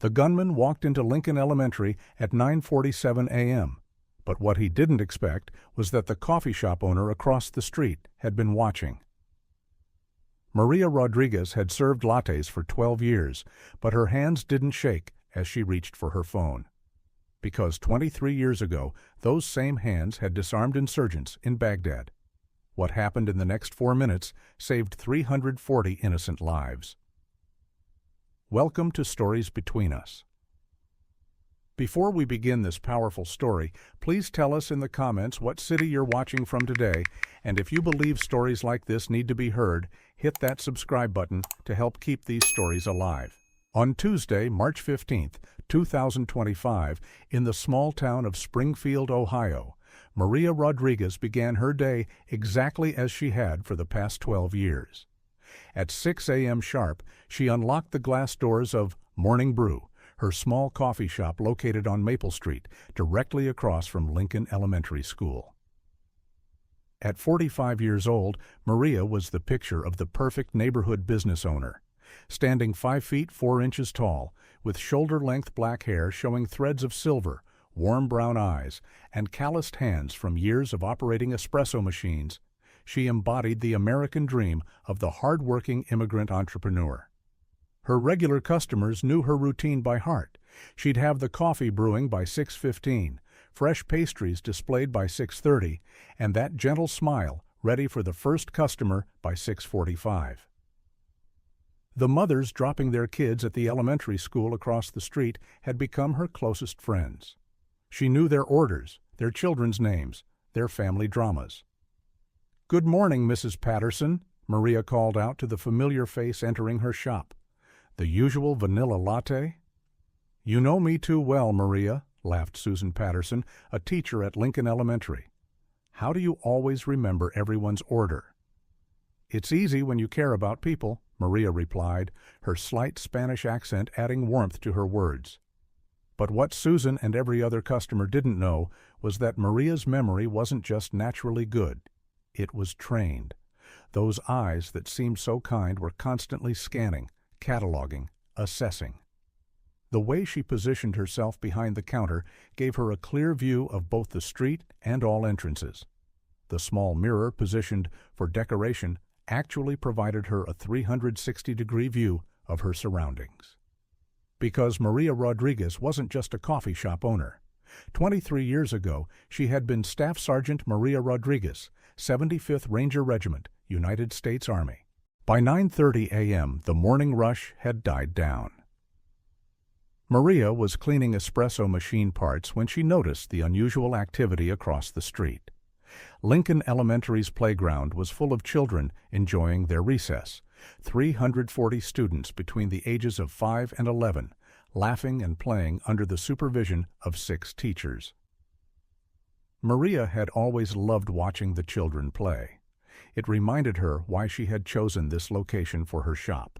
The gunman walked into Lincoln Elementary at 9:47 a.m., but what he didn't expect was that the coffee shop owner across the street had been watching. Maria Rodriguez had served lattes for 12 years, but her hands didn't shake as she reached for her phone. Because 23 years ago, those same hands had disarmed insurgents in Baghdad. What happened in the next 4 minutes saved 340 innocent lives. Welcome to Stories Between Us. Before we begin this powerful story, please tell us in the comments what city you're watching from today, and if you believe stories like this need to be heard, hit that subscribe button to help keep these stories alive. On Tuesday, March 15, 2025, in the small town of Springfield, Ohio, Maria Rodriguez began her day exactly as she had for the past 12 years. At 6 a.m. sharp, she unlocked the glass doors of Morning Brew, her small coffee shop located on Maple Street, directly across from Lincoln Elementary School. At 45 years old, Maria was the picture of the perfect neighborhood business owner. Standing 5 feet 4 inches tall, with shoulder-length black hair showing threads of silver, warm brown eyes, and calloused hands from years of operating espresso machines, she embodied the American dream of the hard-working immigrant entrepreneur. Her regular customers knew her routine by heart. She'd have the coffee brewing by 6:15, fresh pastries displayed by 6:30, and that gentle smile ready for the first customer by 6:45. The mothers dropping their kids at the elementary school across the street had become her closest friends. She knew their orders, their children's names, their family dramas. "Good morning, Mrs. Patterson," Maria called out to the familiar face entering her shop. "The usual vanilla latte?" "You know me too well, Maria," laughed Susan Patterson, a teacher at Lincoln Elementary. "How do you always remember everyone's order?" "It's easy when you care about people," Maria replied, her slight Spanish accent adding warmth to her words. But what Susan and every other customer didn't know was that Maria's memory wasn't just naturally good. It was trained. Those eyes that seemed so kind were constantly scanning, cataloging, assessing. The way she positioned herself behind the counter gave her a clear view of both the street and all entrances. The small mirror positioned for decoration actually provided her a 360-degree view of her surroundings. Because Maria Rodriguez wasn't just a coffee shop owner. 23 years ago, she had been Staff Sergeant Maria Rodriguez, 75th Ranger Regiment, United States Army. By 9:30 a.m., the morning rush had died down. Maria was cleaning espresso machine parts when she noticed the unusual activity across the street. Lincoln Elementary's playground was full of children enjoying their recess, 340 students between the ages of 5 and 11, laughing and playing under the supervision of 6 teachers. Maria had always loved watching the children play. It reminded her why she had chosen this location for her shop.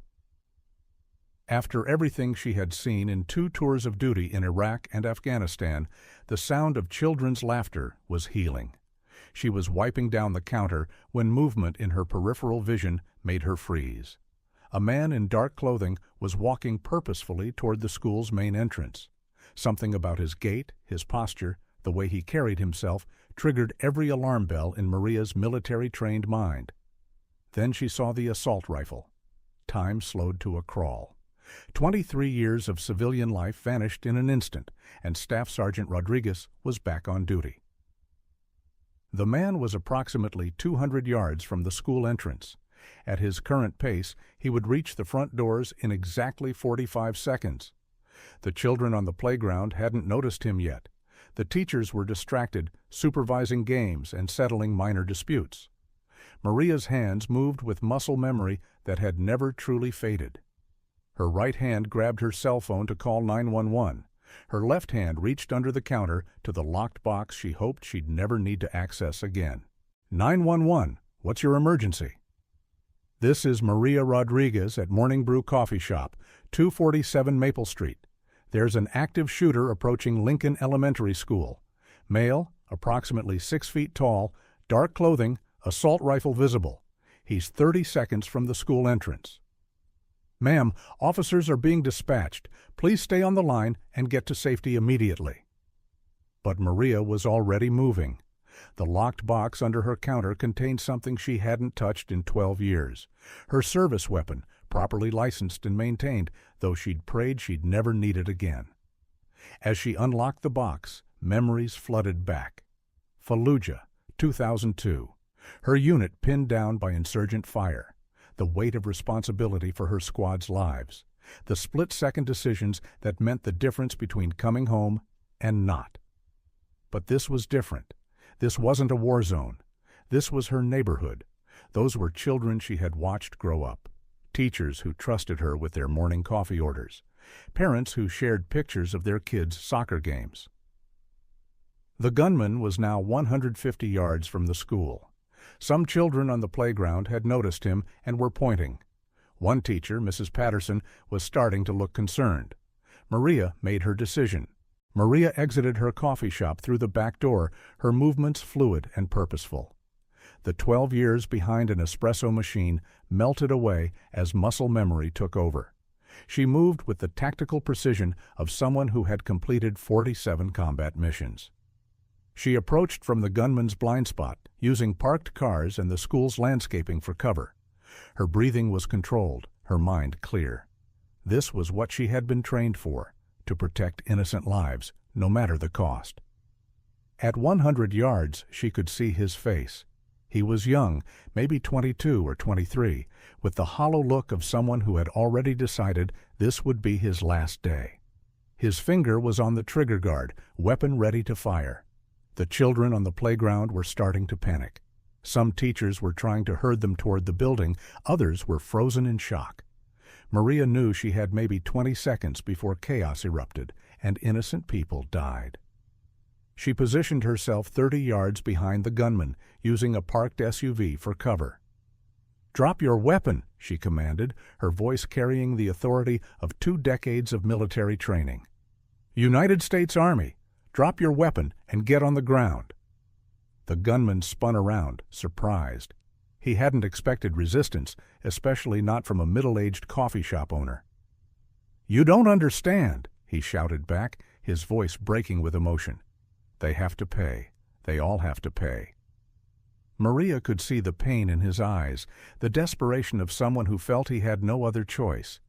After everything she had seen in 2 tours of duty in Iraq and Afghanistan, the sound of children's laughter was healing. She was wiping down the counter when movement in her peripheral vision made her freeze. A man in dark clothing was walking purposefully toward the school's main entrance. Something about his gait, his posture, the way he carried himself, triggered every alarm bell in Maria's military-trained mind. Then she saw the assault rifle. Time slowed to a crawl. 23 years of civilian life vanished in an instant, and Staff Sergeant Rodriguez was back on duty. The man was approximately 200 yards from the school entrance. At his current pace, he would reach the front doors in exactly 45 seconds. The children on the playground hadn't noticed him yet. The teachers were distracted, supervising games and settling minor disputes. Maria's hands moved with muscle memory that had never truly faded. Her right hand grabbed her cell phone to call 911. Her left hand reached under the counter to the locked box she hoped she'd never need to access again. 911, what's your emergency? This is Maria Rodriguez at Morning Brew Coffee Shop, 247 Maple Street. There's an active shooter approaching Lincoln Elementary School. Male, approximately 6 feet tall, dark clothing, assault rifle visible. He's 30 seconds from the school entrance. "Ma'am, officers are being dispatched. Please stay on the line and get to safety immediately." But Maria was already moving. The locked box under her counter contained something she hadn't touched in 12 years. Her service weapon, properly licensed and maintained, though she'd prayed she'd never need it again. As she unlocked the box, memories flooded back. Fallujah, 2002. Her unit pinned down by insurgent fire. The weight of responsibility for her squad's lives. The split-second decisions that meant the difference between coming home and not. But this was different. This wasn't a war zone. This was her neighborhood. Those were children she had watched grow up. Teachers who trusted her with their morning coffee orders. Parents who shared pictures of their kids' soccer games. The gunman was now 150 yards from the school. Some children on the playground had noticed him and were pointing. One teacher, Mrs. Patterson, was starting to look concerned. Maria made her decision. Maria exited her coffee shop through the back door, her movements fluid and purposeful. The 12 years behind an espresso machine melted away as muscle memory took over. She moved with the tactical precision of someone who had completed 47 combat missions. She approached from the gunman's blind spot, using parked cars and the school's landscaping for cover. Her breathing was controlled, her mind clear. This was what she had been trained for, to protect innocent lives, no matter the cost. At 100 yards, she could see his face. He was young, maybe 22 or 23, with the hollow look of someone who had already decided this would be his last day. His finger was on the trigger guard, weapon ready to fire. The children on the playground were starting to panic. Some teachers were trying to herd them toward the building, others were frozen in shock. Maria knew she had maybe 20 seconds before chaos erupted, and innocent people died. She positioned herself 30 yards behind the gunman, using a parked SUV for cover. "Drop your weapon," she commanded, her voice carrying the authority of 2 decades of military training. "United States Army, drop your weapon and get on the ground." The gunman spun around, surprised. He hadn't expected resistance, especially not from a middle-aged coffee shop owner. "You don't understand," he shouted back, his voice breaking with emotion. "They have to pay. They all have to pay." Maria could see the pain in his eyes, the desperation of someone who felt he had no other choice.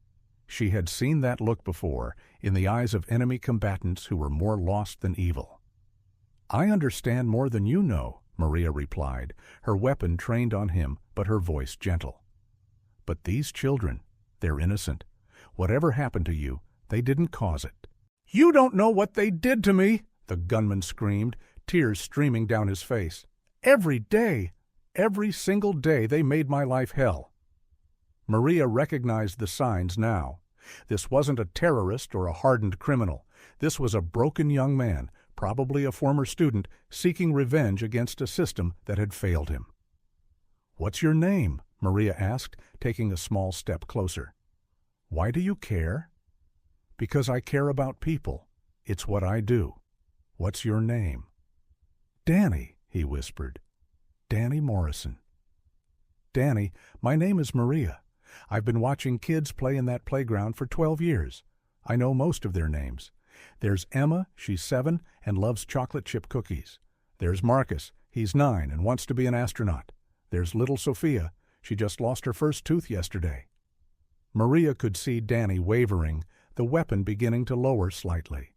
She had seen that look before, in the eyes of enemy combatants who were more lost than evil. "I understand more than you know," Maria replied, her weapon trained on him, but her voice gentle. "But these children, they're innocent. Whatever happened to you, they didn't cause it." "You don't know what they did to me!" the gunman screamed, tears streaming down his face. "Every day, every single day they made my life hell." Maria recognized the signs now. This wasn't a terrorist or a hardened criminal. This was a broken young man, probably a former student, seeking revenge against a system that had failed him. "What's your name?" Maria asked, taking a small step closer. "Why do you care?" "Because I care about people. It's what I do." "What's your name?" "Danny," he whispered. "Danny Morrison." "Danny, my name is Maria. I've been watching kids play in that playground for 12 years. I know most of their names. There's Emma, she's 7 and loves chocolate chip cookies. There's Marcus, he's 9 and wants to be an astronaut. There's little Sophia, she just lost her first tooth yesterday." Maria could see Danny wavering, the weapon beginning to lower slightly.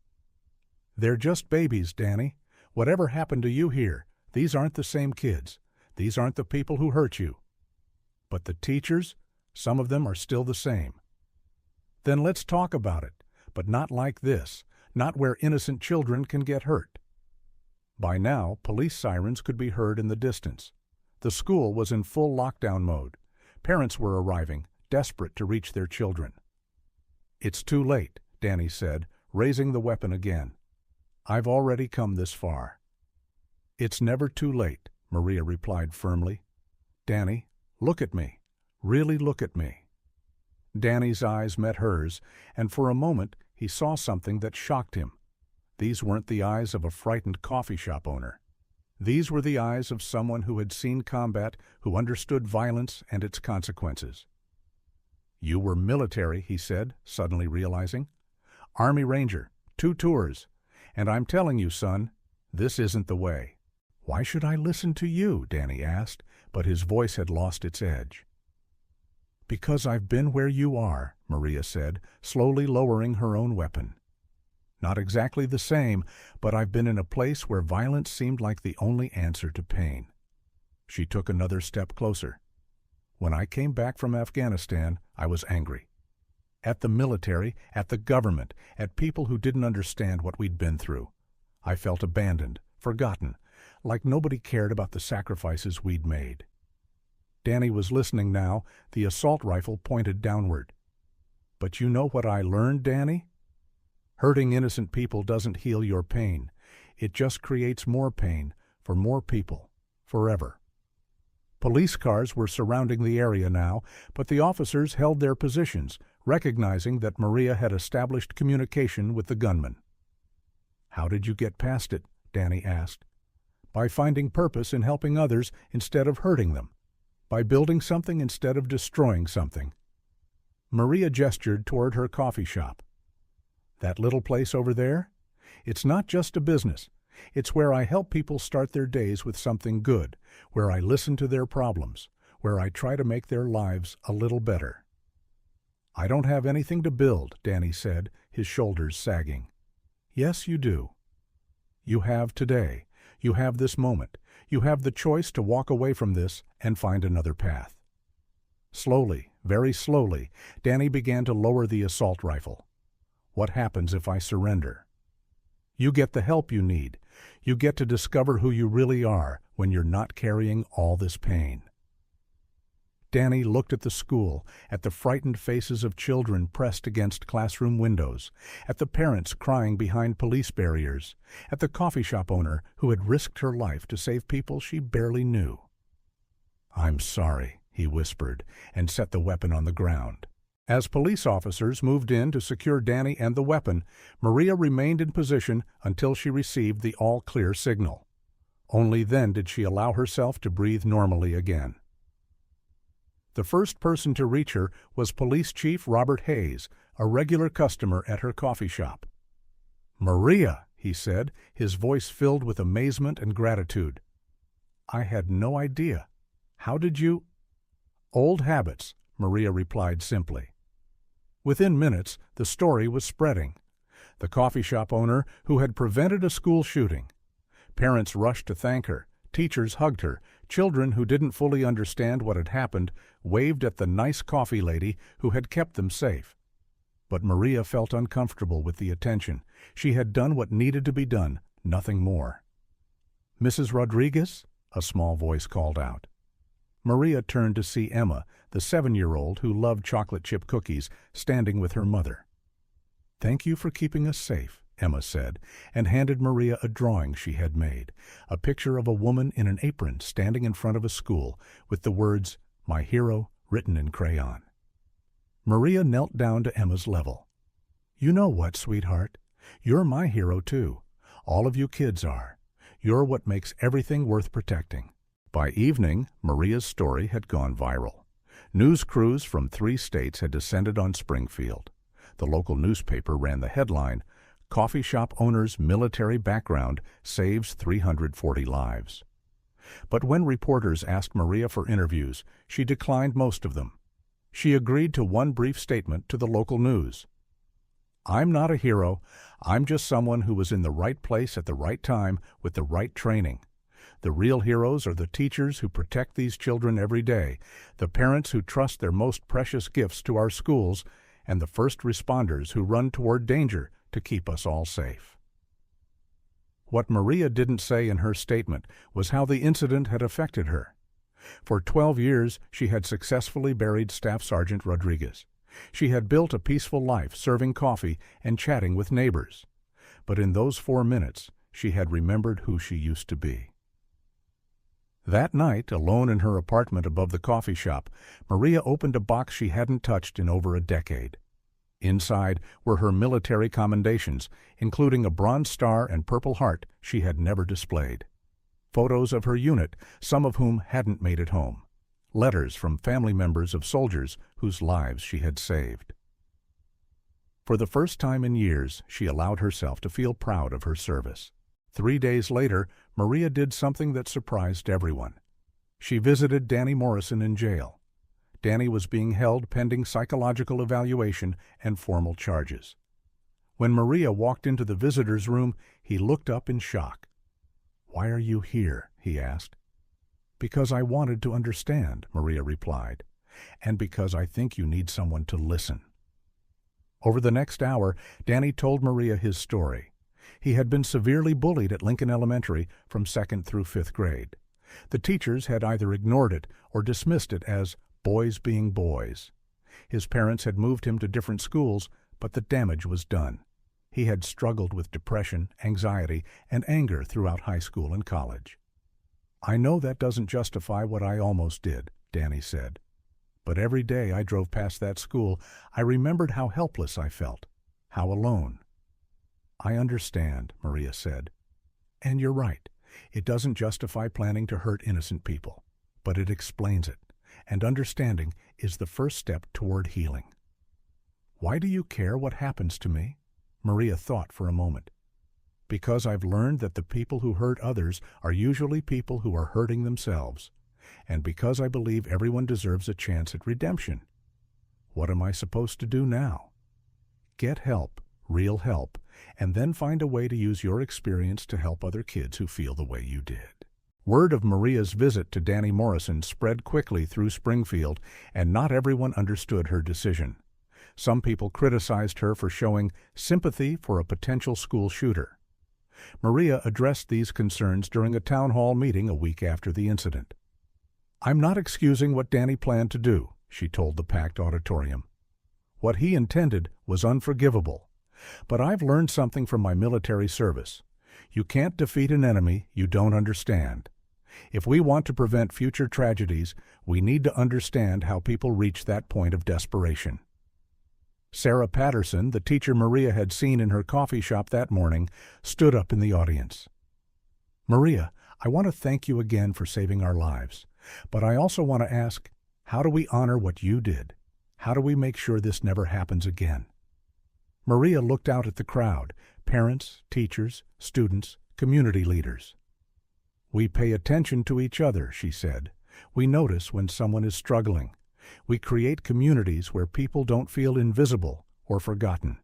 "They're just babies, Danny. Whatever happened to you here, these aren't the same kids. These aren't the people who hurt you. But the teachers, some of them are still the same." "Then let's talk about it, but not like this, not where innocent children can get hurt." By now, police sirens could be heard in the distance. The school was in full lockdown mode. Parents were arriving, desperate to reach their children. "It's too late," Danny said, raising the weapon again. "I've already come this far." "It's never too late," Maria replied firmly. "Danny, look at me. Really look at me." Danny's eyes met hers, and for a moment he saw something that shocked him. These weren't the eyes of a frightened coffee shop owner. These were the eyes of someone who had seen combat, who understood violence and its consequences. You were military, he said, suddenly realizing. Army Ranger, 2 tours. And I'm telling you, son, this isn't the way. Why should I listen to you? Danny asked, but his voice had lost its edge. Because I've been where you are, Maria said, slowly lowering her own weapon. Not exactly the same, but I've been in a place where violence seemed like the only answer to pain. She took another step closer. When I came back from Afghanistan, I was angry. At the military, at the government, at people who didn't understand what we'd been through. I felt abandoned, forgotten, like nobody cared about the sacrifices we'd made. Danny was listening now, the assault rifle pointed downward. But you know what I learned, Danny? Hurting innocent people doesn't heal your pain. It just creates more pain for more people, forever. Police cars were surrounding the area now, but the officers held their positions, recognizing that Maria had established communication with the gunman. How did you get past it? Danny asked. By finding purpose in helping others instead of hurting them. By building something instead of destroying something. Maria gestured toward her coffee shop. That little place over there? It's not just a business. It's where I help people start their days with something good, where I listen to their problems, where I try to make their lives a little better. I don't have anything to build, Danny said, his shoulders sagging. Yes, you do. You have today. You have this moment. You have the choice to walk away from this and find another path. Slowly, very slowly, Danny began to lower the assault rifle. What happens if I surrender? You get the help you need. You get to discover who you really are when you're not carrying all this pain. Danny looked at the school, at the frightened faces of children pressed against classroom windows, at the parents crying behind police barriers, at the coffee shop owner who had risked her life to save people she barely knew. I'm sorry, he whispered, and set the weapon on the ground. As police officers moved in to secure Danny and the weapon, Maria remained in position until she received the all-clear signal. Only then did she allow herself to breathe normally again. The first person to reach her was Police Chief Robert Hayes, a regular customer at her coffee shop. "Maria," he said, his voice filled with amazement and gratitude. "I had no idea. How did you—" "Old habits," Maria replied simply. Within minutes, the story was spreading. The coffee shop owner who had prevented a school shooting. Parents rushed to thank her. Teachers hugged her. Children who didn't fully understand what had happened waved at the nice coffee lady who had kept them safe. But Maria felt uncomfortable with the attention. She had done what needed to be done, nothing more. "Mrs. Rodriguez?" a small voice called out. Maria turned to see Emma, the 7-year-old who loved chocolate chip cookies, standing with her mother. "Thank you for keeping us safe," Emma said, and handed Maria a drawing she had made, a picture of a woman in an apron standing in front of a school, with the words, "My hero," written in crayon. Maria knelt down to Emma's level. "You know what, sweetheart? You're my hero, too. All of you kids are. You're what makes everything worth protecting." By evening, Maria's story had gone viral. News crews from 3 states had descended on Springfield. The local newspaper ran the headline, "Coffee Shop Owner's Military Background Saves 340 Lives." But when reporters asked Maria for interviews, she declined most of them. She agreed to one brief statement to the local news. "I'm not a hero. I'm just someone who was in the right place at the right time with the right training. The real heroes are the teachers who protect these children every day, the parents who trust their most precious gifts to our schools, and the first responders who run toward danger to keep us all safe." What Maria didn't say in her statement was how the incident had affected her. For 12 years, she had successfully buried Staff Sergeant Rodriguez. She had built a peaceful life serving coffee and chatting with neighbors. But in those 4 minutes, she had remembered who she used to be. That night, alone in her apartment above the coffee shop, Maria opened a box she hadn't touched in over a decade. Inside were her military commendations, including a Bronze Star and Purple Heart she had never displayed. Photos of her unit, some of whom hadn't made it home. letters from family members of soldiers whose lives she had saved. For the first time in years, she allowed herself to feel proud of her service. 3 days later, Maria did something that surprised everyone. She visited Danny Morrison in jail. Danny was being held pending psychological evaluation and formal charges. When Maria walked into the visitor's room, he looked up in shock. "Why are you here?" he asked. "Because I wanted to understand," Maria replied, "and because I think you need someone to listen." Over the next hour, Danny told Maria his story. He had been severely bullied at Lincoln Elementary from 2nd through 5th grade. The teachers had either ignored it or dismissed it as boys being boys. His parents had moved him to different schools, but the damage was done. He had struggled with depression, anxiety, and anger throughout high school and college. "I know that doesn't justify what I almost did," Danny said. "But every day I drove past that school, I remembered how helpless I felt, how alone." "I understand," Maria said. "And you're right. It doesn't justify planning to hurt innocent people, but it explains it, and understanding is the first step toward healing." "Why do you care what happens to me?" Maria thought for a moment. "Because I've learned that the people who hurt others are usually people who are hurting themselves, and because I believe everyone deserves a chance at redemption. What am I supposed to do now?" "Get help, real help, and then find a way to use your experience to help other kids who feel the way you did." Word of Maria's visit to Danny Morrison spread quickly through Springfield, and not everyone understood her decision. Some people criticized her for showing sympathy for a potential school shooter. Maria addressed these concerns during a town hall meeting a week after the incident. "I'm not excusing what Danny planned to do," she told the packed auditorium. "What he intended was unforgivable. But I've learned something from my military service. You can't defeat an enemy you don't understand. If we want to prevent future tragedies, we need to understand how people reach that point of desperation." Sarah Patterson, the teacher Maria had seen in her coffee shop that morning, stood up in the audience. "Maria, I want to thank you again for saving our lives. But I also want to ask, how do we honor what you did? How do we make sure this never happens again?" Maria looked out at the crowd, parents, teachers, students, community leaders. "We pay attention to each other," she said. "We notice when someone is struggling. We create communities where people don't feel invisible or forgotten.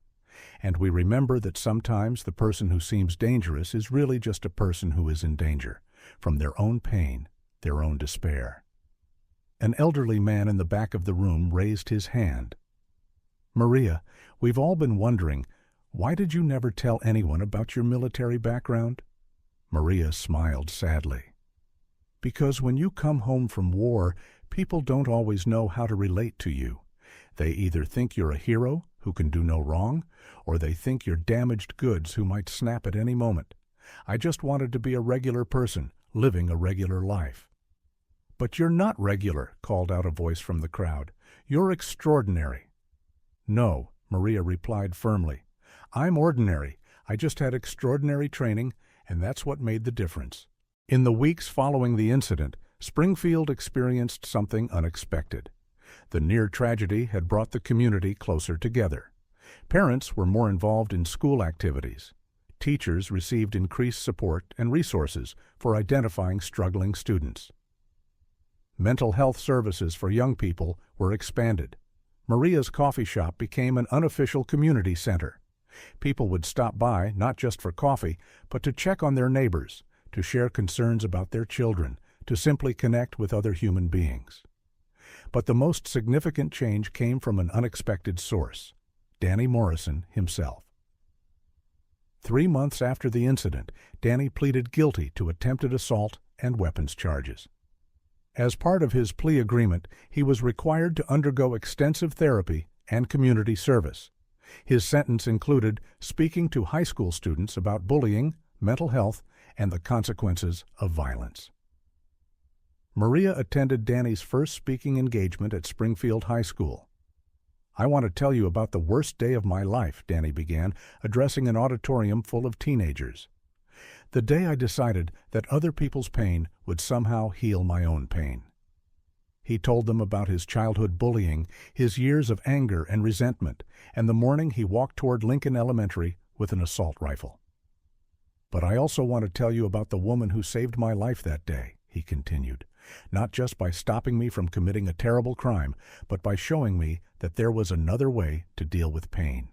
And we remember that sometimes the person who seems dangerous is really just a person who is in danger, from their own pain, their own despair." An elderly man in the back of the room raised his hand. "Maria, we've all been wondering, why did you never tell anyone about your military background?" Maria smiled sadly. "Because when you come home from war, people don't always know how to relate to you. They either think you're a hero who can do no wrong, or they think you're damaged goods who might snap at any moment. I just wanted to be a regular person, living a regular life." "But you're not regular," called out a voice from the crowd. "You're extraordinary." "No," Maria replied firmly. "I'm ordinary. I just had extraordinary training, and that's what made the difference." In the weeks following the incident, Springfield experienced something unexpected. The near tragedy had brought the community closer together. Parents were more involved in school activities. Teachers received increased support and resources for identifying struggling students. Mental health services for young people were expanded. Maria's coffee shop became an unofficial community center. People would stop by not just for coffee, but to check on their neighbors, to share concerns about their children, to simply connect with other human beings. But the most significant change came from an unexpected source: Danny Morrison himself. 3 months after the incident, Danny pleaded guilty to attempted assault and weapons charges. As part of his plea agreement, he was required to undergo extensive therapy and community service. His sentence included speaking to high school students about bullying, mental health, and the consequences of violence. Maria attended Danny's first speaking engagement at Springfield High School. "I want to tell you about the worst day of my life," Danny began, addressing an auditorium full of teenagers. "The day I decided that other people's pain would somehow heal my own pain." He told them about his childhood bullying, his years of anger and resentment, and the morning he walked toward Lincoln Elementary with an assault rifle. "But I also want to tell you about the woman who saved my life that day," he continued, "not just by stopping me from committing a terrible crime, but by showing me that there was another way to deal with pain."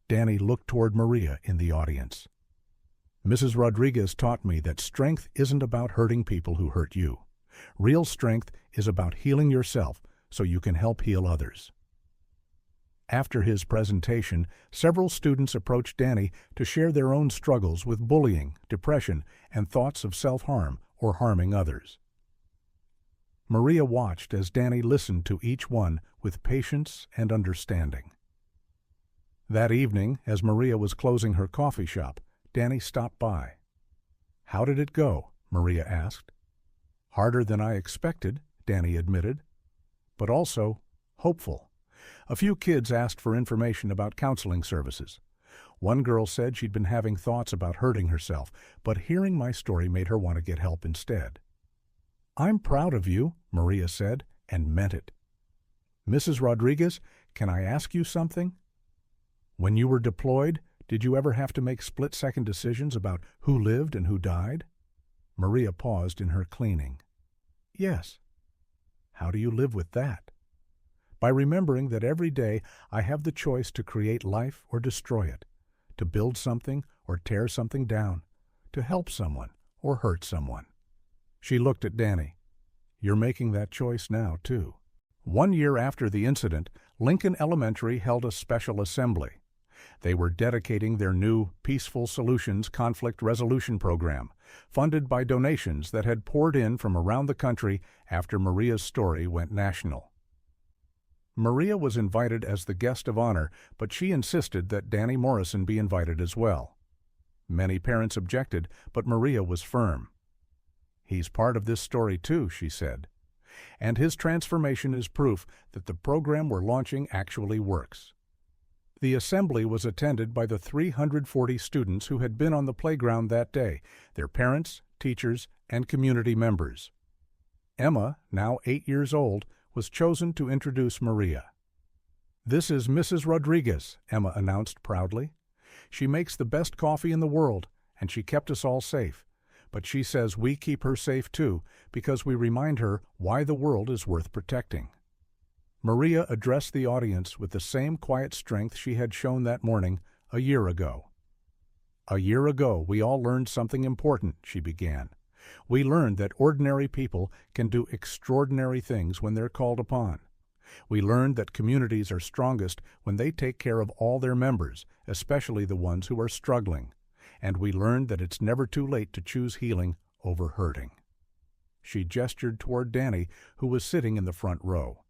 Danny looked toward Maria in the audience. "Mrs. Rodriguez taught me that strength isn't about hurting people who hurt you. Real strength is about healing yourself so you can help heal others." After his presentation, several students approached Danny to share their own struggles with bullying, depression, and thoughts of self-harm or harming others. Maria watched as Danny listened to each one with patience and understanding. That evening, as Maria was closing her coffee shop, Danny stopped by. "How did it go?" Maria asked. "Harder than I expected," Danny admitted, "but also hopeful. A few kids asked for information about counseling services. One girl said she'd been having thoughts about hurting herself, but hearing my story made her want to get help instead." "I'm proud of you," Maria said, and meant it. "Mrs. Rodriguez, can I ask you something? When you were deployed, did you ever have to make split-second decisions about who lived and who died?" Maria paused in her cleaning. "Yes." "How do you live with that?" "By remembering that every day I have the choice to create life or destroy it, to build something or tear something down, to help someone or hurt someone." She looked at Danny. "You're making that choice now, too." 1 year after the incident, Lincoln Elementary held a special assembly. They were dedicating their new Peaceful Solutions conflict resolution program, funded by donations that had poured in from around the country after Maria's story went national. Maria was invited as the guest of honor, but she insisted that Danny Morrison be invited as well. Many parents objected, but Maria was firm. "He's part of this story too," she said. "And his transformation is proof that the program we're launching actually works." The assembly was attended by the 340 students who had been on the playground that day, their parents, teachers, and community members. Emma, now 8 years old, was chosen to introduce Maria. "This is Mrs. Rodriguez," Emma announced proudly. "She makes the best coffee in the world, and she kept us all safe. But she says we keep her safe too, because we remind her why the world is worth protecting." Maria addressed the audience with the same quiet strength she had shown that morning a year ago. "A year ago, we all learned something important," she began. "We learned that ordinary people can do extraordinary things when they're called upon. We learned that communities are strongest when they take care of all their members, especially the ones who are struggling. And we learned that it's never too late to choose healing over hurting." She gestured toward Danny, who was sitting in the front row.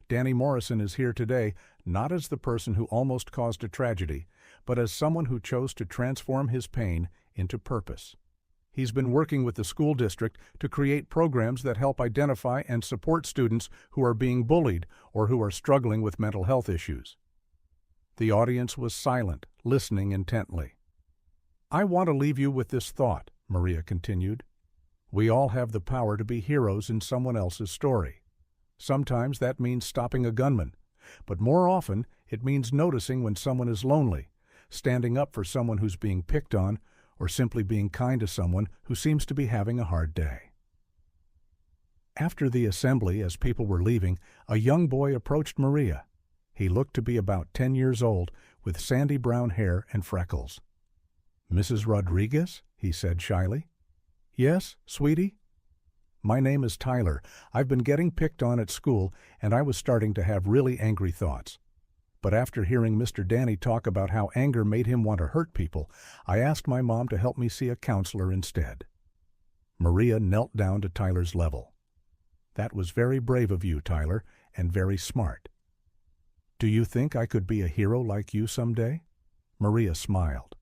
Danny Morrison is here today not as the person who almost caused a tragedy, but as someone who chose to transform his pain into purpose. He's been working with the school district to create programs that help identify and support students who are being bullied or who are struggling with mental health issues. The audience was silent, listening intently. "I want to leave you with this thought," Maria continued. "We all have the power to be heroes in someone else's story. Sometimes that means stopping a gunman, but more often it means noticing when someone is lonely, standing up for someone who's being picked on, or simply being kind to someone who seems to be having a hard day." After the assembly, as people were leaving, a young boy approached Maria. He looked to be about 10 years old, with sandy brown hair and freckles. "Mrs. Rodriguez?" he said shyly. "Yes, sweetie?" "My name is Tyler. I've been getting picked on at school, and I was starting to have really angry thoughts. But after hearing Mr. Danny talk about how anger made him want to hurt people, I asked my mom to help me see a counselor instead." Maria knelt down to Tyler's level. "That was very brave of you, Tyler, and very smart. Do you think I could be a hero like you someday?" Maria smiled.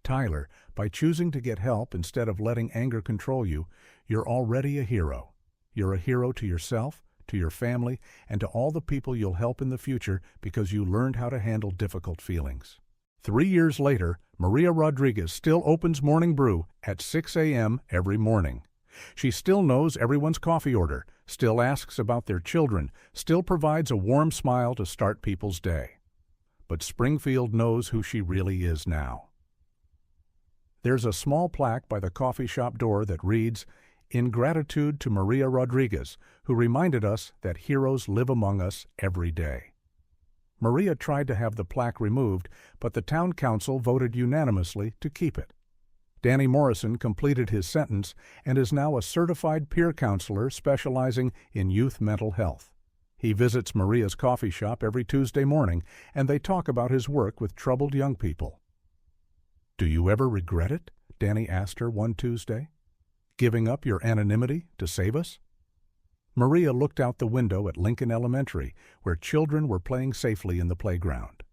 "Tyler, by choosing to get help instead of letting anger control you, you're already a hero. You're a hero to yourself, to your family, and to all the people you'll help in the future because you learned how to handle difficult feelings." 3 years later, Maria Rodriguez still opens Morning Brew at 6 a.m. every morning. She still knows everyone's coffee order, still asks about their children, still provides a warm smile to start people's day. But Springfield knows who she really is now. There's a small plaque by the coffee shop door that reads, "In gratitude to Maria Rodriguez, who reminded us that heroes live among us every day." Maria tried to have the plaque removed, but the town council voted unanimously to keep it. Danny Morrison completed his sentence and is now a certified peer counselor specializing in youth mental health. He visits Maria's coffee shop every Tuesday morning, and they talk about his work with troubled young people. "Do you ever regret it?" Danny asked her one Tuesday. "Giving up your anonymity to save us?" Maria looked out the window at Lincoln Elementary, where children were playing safely in the playground.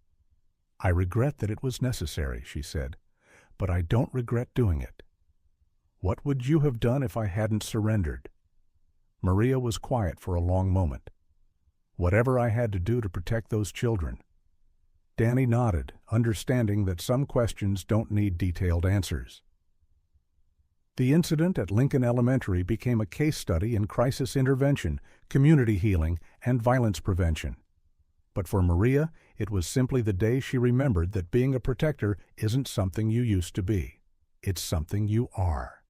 "I regret that it was necessary," she said, "but I don't regret doing it. What would you have done if I hadn't surrendered?" Maria was quiet for a long moment. "Whatever I had to do to protect those children." Danny nodded, understanding that some questions don't need detailed answers. The incident at Lincoln Elementary became a case study in crisis intervention, community healing, and violence prevention. But for Maria, it was simply the day she remembered that being a protector isn't something you used to be. It's something you are.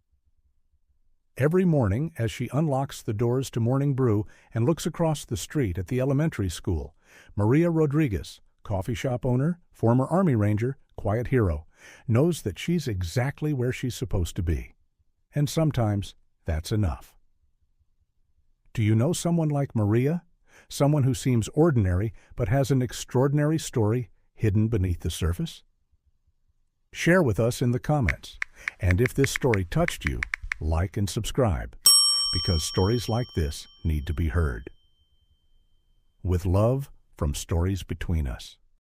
Every morning, as she unlocks the doors to Morning Brew and looks across the street at the elementary school, Maria Rodriguez, coffee shop owner, former Army Ranger, quiet hero, knows that she's exactly where she's supposed to be. And sometimes that's enough. Do you know someone like Maria? Someone who seems ordinary but has an extraordinary story hidden beneath the surface? Share with us in the comments. And if this story touched you, like and subscribe, because stories like this need to be heard. With love from Stories Between Us.